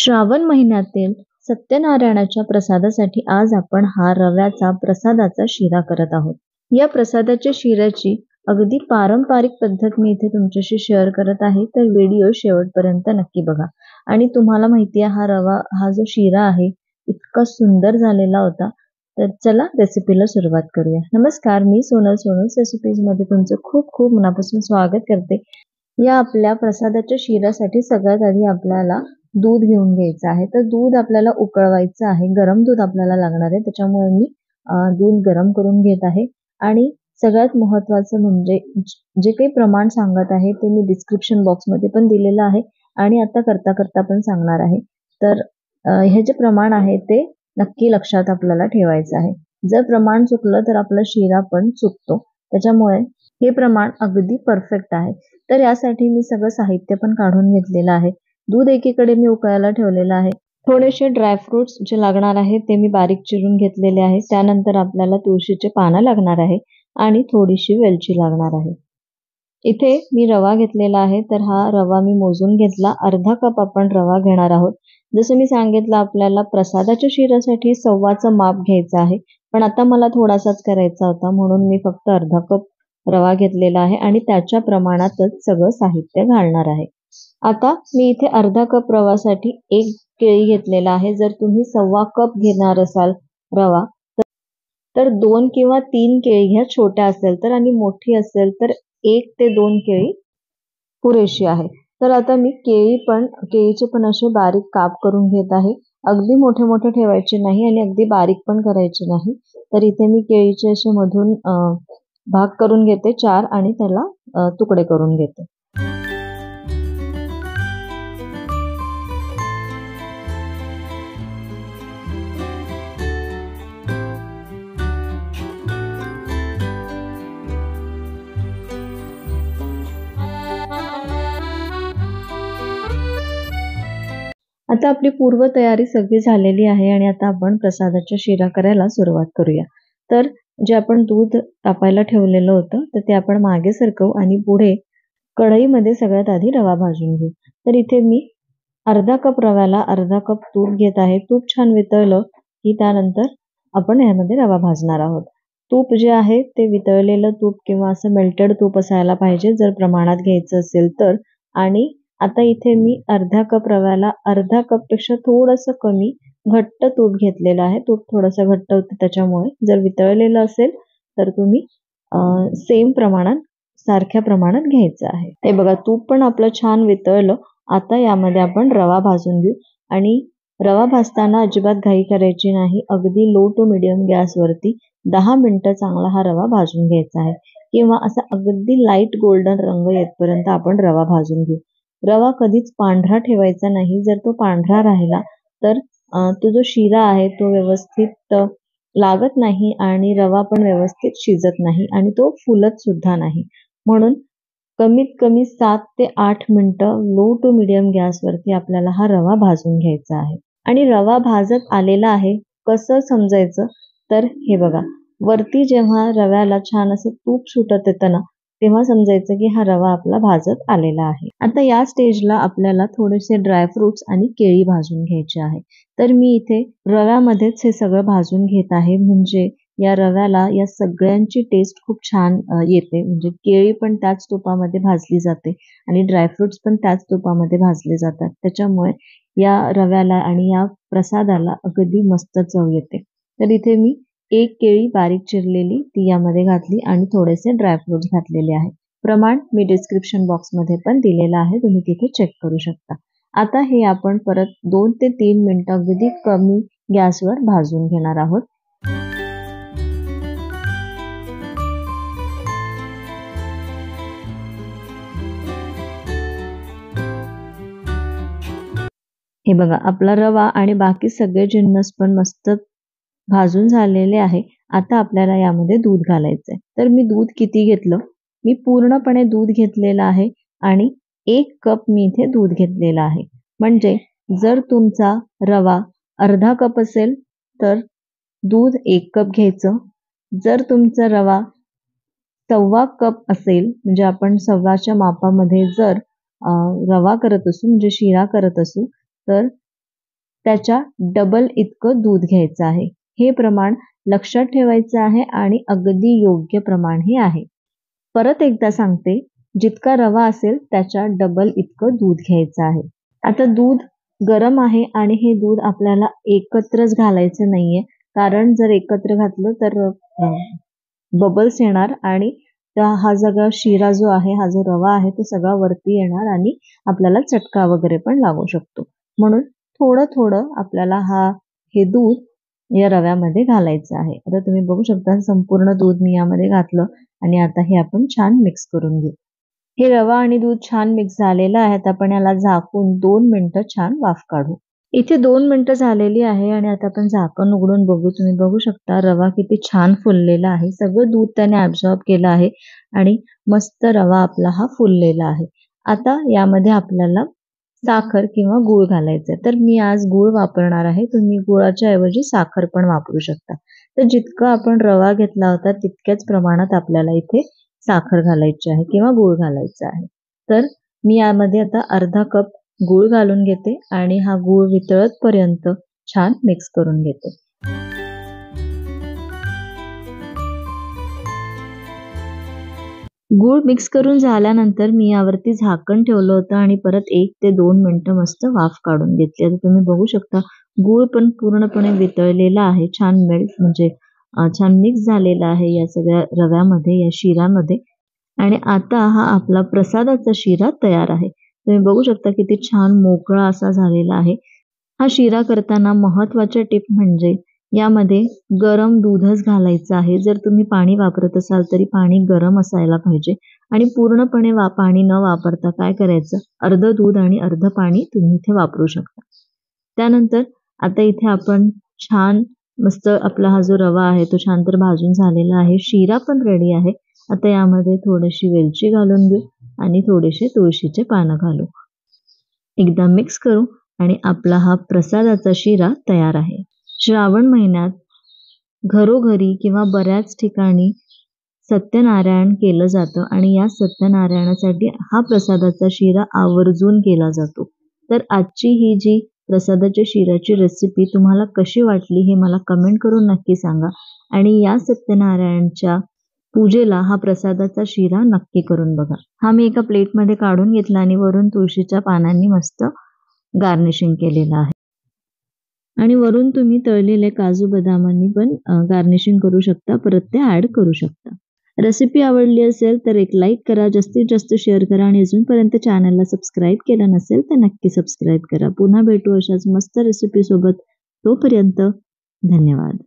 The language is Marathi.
श्रावण महिन्यातील सत्यनारायणाच्या प्रसादासाठी आज आपण हा रव्याचा प्रसादाचा शिरा करत आहोत। या प्रसादाच्या शिऱ्याची अगदी पारंपरिक पद्धत मी इथे तुमच्याशी शेअर करत आहे, तर व्हिडिओ शेवटपर्यंत नक्की बघा। आणि तुम्हाला माहिती आहे हा जो शिरा आहे इतका सुंदर झालेला होता। तर चला रेसिपीला सुरुवात करूया। नमस्कार, मी सोनल रेसिपीज मध्ये तुमचं खूप खूप मनापासून स्वागत करते। या आपल्या प्रसादाच्या शिऱ्यासाठी सगळ्यात आधी आपल्याला दूध घेऊन घ्यायचं आहे। तर दूध आपल्याला उकळवायचं आहे, गरम दूध आपल्याला लागणार आहे, त्याच्यामुळे मी दूध गरम करून घेत आहे। आणि सगळ्यात महत्त्वाचं म्हणजे जे काही प्रमाण सांगत आहे ते मी डिस्क्रिप्शन बॉक्समध्ये पण दिलेलं आहे आणि आता करता पण सांगणार आहे। तर हे जे प्रमाण आहे ते नक्की लक्षात आपल्याला ठेवायचं आहे। जर प्रमाण चुकलं तर आपला शिरा पण चुकतो, त्याच्यामुळे हे प्रमाण अगदी परफेक्ट आहे। तर यासाठी मी सगळं साहित्य पण काढून घेतलेलं आहे। दूध एकीकडे मी उकळायला ठेवलेलं आहे। थोडेसे ड्रायफ्रुट्स जे लागणार आहे ते मी बारीक चिरून घेतलेले आहे। त्यानंतर आपल्याला तुळशीचे पानं लागणार आहे आणि थोडीशी वेलची लागणार आहे। इथे मी रवा घेतलेला आहे, तर हा रवा मी मोजून घेतला। अर्धा कप आपण रवा घेणार आहोत। जसं मी सांगितलं आपल्याला प्रसादाच्या शिऱ्यासाठी सव्वाचं माप घ्यायचं आहे, पण आता मला थोडासाच करायचा होता म्हणून मी फक्त अर्धा कप रवा घेतलेला आहे आणि त्याच्या प्रमाणातच सगळं साहित्य घालणार आहे। आता मी इथे अर्धा कप रवासाठी 1 केळी घेतलेला आहे। जर तुम्ही सव्वा कप घेणार असाल रवा तर 2 किंवा 3 केळी घ्या, छोट्या असेल तर, आणि मोठी असेल तर 1 ते 2 केळी पुरेशी आहे। तर आता मी केळीचे पण असे बारीक काप करून घेत आहे। अगदी मोठे मोठे ठेवायचे नाही आणि अगदी बारीक पण करायचे नाही। तर इथे मी केळीचे असे मधून भाग करून घेते 4 आणि त्याला तुकडे करून घेते। आता आपली पूर्व तयारी सगळी झालेली आहे आणि आता आपण प्रसादाच्या शिरा करायला सुरुवात करूया। तर जे आपण दूध तापायला ठेवलेलं होतं तर ते आपण मागे सरकवू आणि पुढे कढईमध्ये सगळ्यात आधी रवा भाजून घेऊ। तर इथे मी अर्धा कप रव्याला अर्धा कप तूप घेत आहे। तूप छान वितळलं की त्यानंतर आपण यामध्ये रवा भाजणार आहोत। तूप जे आहे ते वितळलेलं तूप किंवा असं मेल्टेड तूप असायला पाहिजे जर प्रमाणात घ्यायचं असेल तर। आणि आता इथे मी अर्धा कप रव्याला अर्धा कपपेक्षा थोडंसं कमी घट्ट तूप घेतलेलं आहे। तूप थोडंसं घट्ट होतं त्याच्यामुळे। जर वितळलेलं असेल तर तुम्ही सेम प्रमाणात सारख्या प्रमाणात घ्यायचं आहे। हे बघा, तूप पण आपलं छान वितळलं। आता यामध्ये आपण रवा भाजून घेऊ आणि रवा भाजताना अजिबात घाई करायची नाही। अगदी लो टू मीडियम गॅसवरती 10 मिनिटं चांगला हा रवा भाजून घ्यायचा आहे, किंवा असा अगदी लाईट गोल्डन रंग येतपर्यंत आपण रवा भाजून घेऊ। रवा कधीच पांढरा ठेवायचा नाही। जर तो पांढरा राहिला तर तो जो शिरा आहे तो व्यवस्थित लागत नाही आणि रवा पण व्यवस्थित शिजत नाही आणि तो फुलत सुद्धा नाही। म्हणून कमीत कमी 7 ते 8 मिनिटं लो टू मीडियम गॅसवरती आपल्याला हा रवा भाजून घ्यायचा आहे। आणि रवा भाजत आलेला आहे कसं समजायचं, तर हे बघा, वरती जेव्हा रव्याला छान असं तूप सुटत येतं ना, तेव्हा समजायचं की हा रवा आपला भाजत आलेला आहे। आता या स्टेजला आपल्याला थोडेसे ड्रायफ्रुट्स आणि केळी भाजून घ्यायचे आहे। तर मी इथे रव्यामध्येच हे सगळं भाजून घेत आहे, म्हणजे या रव्याला या सगळ्यांची टेस्ट खूप छान येते। म्हणजे केळी पण त्याच तुपामध्ये भाजली जाते आणि ड्रायफ्रुट्स पण त्याच तुपामध्ये भाजले जातात, त्याच्यामुळे या रव्याला आणि या प्रसादाला अगदी मस्त चव येते। तर इथे मी 1 केळी बारीक चिरलेली ती यामध्ये घातली आणि थोडेसे ड्रायफ्रुट्स घातलेले आहे। प्रमाण मी डिस्क्रिप्शन बॉक्समध्ये पण दिलेलं आहे, तुम्ही तिथे चेक करू शकता। आता हे आपण परत 2 ते 3 मिनिटं अगदी कमी गॅसवर भाजून घेणार आहोत। हे बघा, आपला रवा आणि बाकी सगळे जिन्नस पण मस्त भाजून झालेले आहे। आता आपल्याला यामध्ये दूध घालायचंय। तर मी दूध किती घेतलं, मी पूर्णपणे दूध घेतलेलं आहे आणि 1 कप मी इथे दूध घेतलेला आहे। म्हणजे जर तुमचा रवा अर्धा कप असेल तर दूध 1 कप घ्यायचं। जर तुमचा रवा सव्वा कप असेल, म्हणजे आपण सव्वाच्या मापामध्ये जर रवा करत असू, म्हणजे शिरा करत असू, तर त्याच्या डबल इतकं दूध घ्यायचं आहे. हे प्रमाण लक्षात ठेवायचं आहे आणि अगदी योग्य प्रमाण हे आहे. परत एकदा सांगते, जितका रवा असेल त्याच्या डबल इतकं दूध घ्यायचं आहे. आता दूध गरम आहे आणि हे दूध आपल्याला एकत्रच घालायचं नाहीये, कारण जर एकत्र घातलं तर बबल्स येणार आणि हा सगळा शिरा जो आहे, हा जो रवा आहे तो सगळा वरती येणार आणि आपल्याला चटका वगैरे पण लागू शकतो. म्हणून थोडं थोडं आपल्याला हे दूध या रव्यामध्ये घालायचं आहे. आता तुम्ही बघू शकता संपूर्ण दूध मी यामध्ये घातलं आणि आता हे आपण छान मिक्स करून घेऊ. हे रवा आणि दूध छान मिक्स झालेलं आहे. आता आपण याला झाकून 2 मिनिटं छान वाफ काढू. इथे 2 मिनिटं झालेली आहे आणि आता आपण झाकण उघडून बघू. तुम्ही बघू शकता रवा किती छान फुललेला आहे. सगळं दूध त्याने ॲब्सॉर्ब केलं आहे आणि मस्त रवा आपला हा फुललेला आहे. आता यामध्ये आपल्याला साखर किंवा गूळ घालायचं आहे. तर मी आज गूळ वापरणार आहे. तुम्ही गुळाच्या ऐवजी साखर पण वापरू शकता. तर जितकं आपण रवा घेतला होता तितक्याच प्रमाणात आपल्याला इथे साखर घालायची आहे किंवा गूळ घालायचा आहे. तर मी यामध्ये आता अर्धा कप गूळ घालून घेते आणि हा गूळ वितळतपर्यंत छान मिक्स करून घेते. गूळ मिक्स करून झाल्यानंतर मी यावरती झाकण ठेवलं होतं आणि परत 1 ते 2 मिनिटं मस्त वाफ काढून घेतली. आता तुम्ही बघू शकता गूळ पण पूर्णपणे वितळलेला आहे. छान मेल्ट म्हणजे छान मिक्स झालेला आहे या सगळ्या रव्यामध्ये, या शिऱ्यामध्ये. आणि आता हा आपला प्रसादाचा शिरा तयार आहे. तुम्ही बघू शकता किती छान मोकळा असा झालेला आहे. हा शिरा करताना महत्त्वाच्या टिप म्हणजे यामध्ये गरम दूधच घालायचं आहे. जर तुम्ही पाणी वापरत असाल तरी पाणी गरम असायला पाहिजे आणि पूर्णपणे पाणी न वापरता काय करायचं, अर्धं दूध आणि अर्धं पाणी तुम्ही इथे वापरू शकता. त्यानंतर आता इथे आपण छान मस्त आपला हा जो रवा आहे तो छान तर भाजून झालेला आहे. शिरा पण रेडी आहे. आता यामध्ये थोडीशी वेलची घालून घेऊ आणि थोडेसे तुळशीचे पानं घालू. एकदा मिक्स करू आणि आपला हा प्रसादाचा शिरा तयार आहे. श्रावण महिन्यात घरोघरी किंवा बऱ्याच ठिकाणी सत्यनारायण केलं जातं आणि या सत्यनारायणासाठी हा प्रसादाचा शिरा आवर्जून केला जातो. तर आजची ही जी प्रसादाच्या शिऱ्याची रेसिपी तुम्हाला कशी वाटली हे मला कमेंट करून नक्की सांगा आणि या सत्यनारायणच्या पूजेला हा प्रसादाचा शिरा नक्की करून बघा. हा मी एका प्लेटमध्ये काढून घेतला आणि वरून तुळशीच्या पानांनी मस्त गार्निशिंग केलेलं आहे. आणि वरून तुम्ही तळलेले काजू बदामांनी पण गार्निशिंग करू शकता. परत ते ॲड करू शकता. रेसिपी आवडली असेल तर एक लाईक करा, जास्तीत जास्त शेअर करा आणि अजूनपर्यंत चॅनलला सबस्क्राईब केलं नसेल तर नक्की सबस्क्राईब करा. पुन्हा भेटू अशाच मस्त रेसिपीसोबत. तोपर्यंत धन्यवाद.